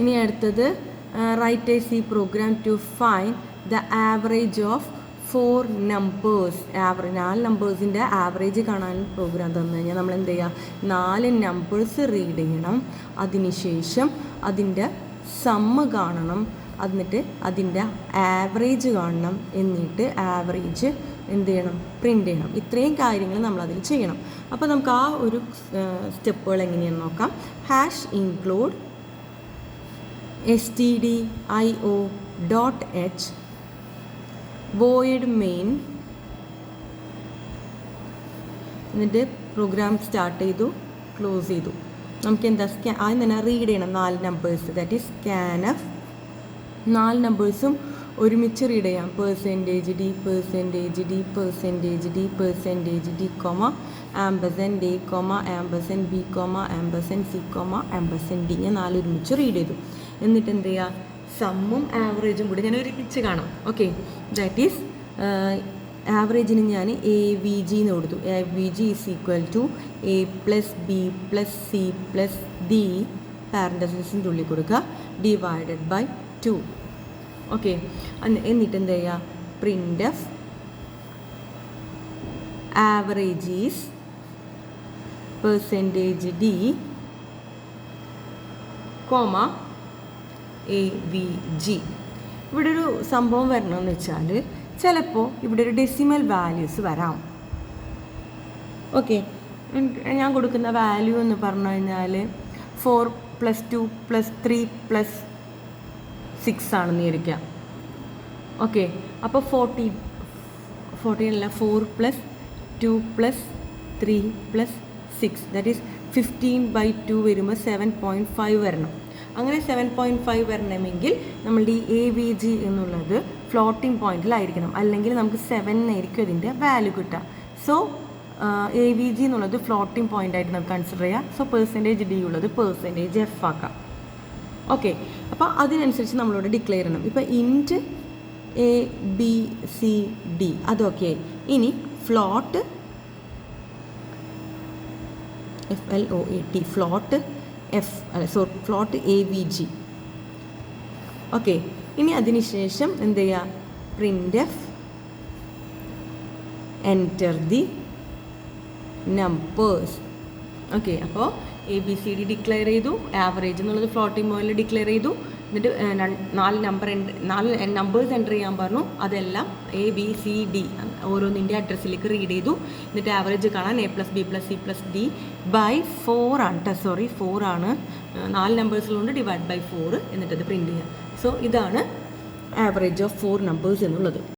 ഇനി അടുത്തത് write a C program to find the average of 4 numbers. 4 നമ്പേഴ്സിൻ്റെ average കാണാൻ പ്രോഗ്രാം തന്നു കഴിഞ്ഞാൽ നമ്മൾ എന്ത് ചെയ്യുക, 4 നമ്പേഴ്സ് റീഡ് ചെയ്യണം, അതിനുശേഷം അതിൻ്റെ സമ്മ് കാണണം, എന്നിട്ട് അതിൻ്റെ ആവറേജ് കാണണം, എന്നിട്ട് ആവറേജ് എന്ത് ചെയ്യണം, പ്രിൻ്റ് ചെയ്യണം. ഇത്രയും കാര്യങ്ങൾ നമ്മളതിൽ ചെയ്യണം. അപ്പോൾ നമുക്ക് ആ ഒരു സ്റ്റെപ്പുകൾ എങ്ങനെയാണെന്ന് നോക്കാം. Hash include stdio.h void main, എന്നിട്ട് പ്രോഗ്രാം സ്റ്റാർട്ട് ചെയ്തു, ക്ലോസ് ചെയ്തു. നമുക്ക് എന്താ ആദ്യം തന്നെ റീഡ് ചെയ്യണം 4 നമ്പേഴ്സ്. That is scanf. 4 നമ്പേഴ്സും ഒരുമിച്ച് റീഡ് ചെയ്യാം. %d %d %d %d ആംബസൻഡ് a ആംബസൻഡ് b ആംബസൻഡ് c ആംബസൻഡ് d. ഞാൻ 4 ഒരുമിച്ച് റീഡ് ചെയ്തു. എന്നിട്ട് എന്ത് ചെയ്യുക, സമ്മും ആവറേജും കൂടി ഞാൻ ഒരുമിച്ച് കാണാം. ഓക്കെ, ദാറ്റ് ഈസ് ആവറേജിന് ഞാൻ AVG എന്ന് കൊടുത്തു. AVG is equal to a + b + c + d പാരൻതസിസിൻ്റെ ഉള്ളിൽ കൊടുക്കുക /2. ഓക്കെ, എന്നിട്ട് എന്ത് ചെയ്യുക, print average is %d, AVG. ഇവിടെ ഒരു സംഭവം വരണമെന്ന് വെച്ചാൽ ചിലപ്പോൾ ഇവിടെ ഒരു ഡെസിമൽ വാല്യൂസ് വരാം. ഓക്കെ, ഞാൻ കൊടുക്കുന്ന വാല്യൂ എന്ന് പറഞ്ഞു കഴിഞ്ഞാൽ 4 + 2 + 3 + 6 ആണെന്ന് വിചാരിക്കാം. ഓക്കെ, അപ്പോൾ 14 അല്ല, 4 + 2 + 3 + 6 ദാറ്റ് ഈസ് 15/2 വരുമ്പോൾ 7.5 വരണം. അങ്ങനെ 7.5 വരണമെങ്കിൽ നമ്മളുടെ ഈ AVG എന്നുള്ളത് ഫ്ലോട്ടിംഗ് പോയിന്റിലായിരിക്കണം, അല്ലെങ്കിൽ നമുക്ക് 7 ആയിരിക്കും അതിൻ്റെ വാല്യൂ കിട്ടുക. സോ AVG എന്നുള്ളത് ഫ്ലോട്ടിംഗ് പോയിൻ്റായിട്ട് നമുക്ക് കൺസിഡർ ചെയ്യാം. സോ %d ഉള്ളത് %f ആക്കാം. ഓക്കെ, അപ്പോൾ അതിനനുസരിച്ച് നമ്മളോട് ഡിക്ലെയർ ചെയ്യണം. ഇപ്പോൾ int ABCD അതൊക്കെ. ഇനി float FLOAT float float AVG. Okay, ഇനി അതിന് ശേഷം എന്ത് ചെയ്യുക, printf enter the numbers. Okay, അപ്പോൾ ABCD ഡിക്ലെയർ ചെയ്തു, ആവറേജ് എന്നുള്ളത് ഫ്ലോട്ടിംഗ് പോയിന്റിൽ ഡിക്ലെയർ ചെയ്തു, എന്നിട്ട് 4 നമ്പേഴ്സ് എൻ്റർ ചെയ്യാൻ പറഞ്ഞു. അതെല്ലാം ABCD ഓരോന്നിൻ്റെ അഡ്രസ്സിലേക്ക് റീഡ് ചെയ്തു. എന്നിട്ട് ആവറേജ് കാണാൻ a + b + c + d /4 ആണ് കേട്ടോ. സോറി, 4 ആണ്. 4 നമ്പേഴ്സിലുണ്ട് /4, എന്നിട്ടത് പ്രിൻറ്റ് ചെയ്യുക. സോ ഇതാണ് ആവറേജ് ഓഫ് 4 നമ്പേഴ്സ് എന്നുള്ളത്.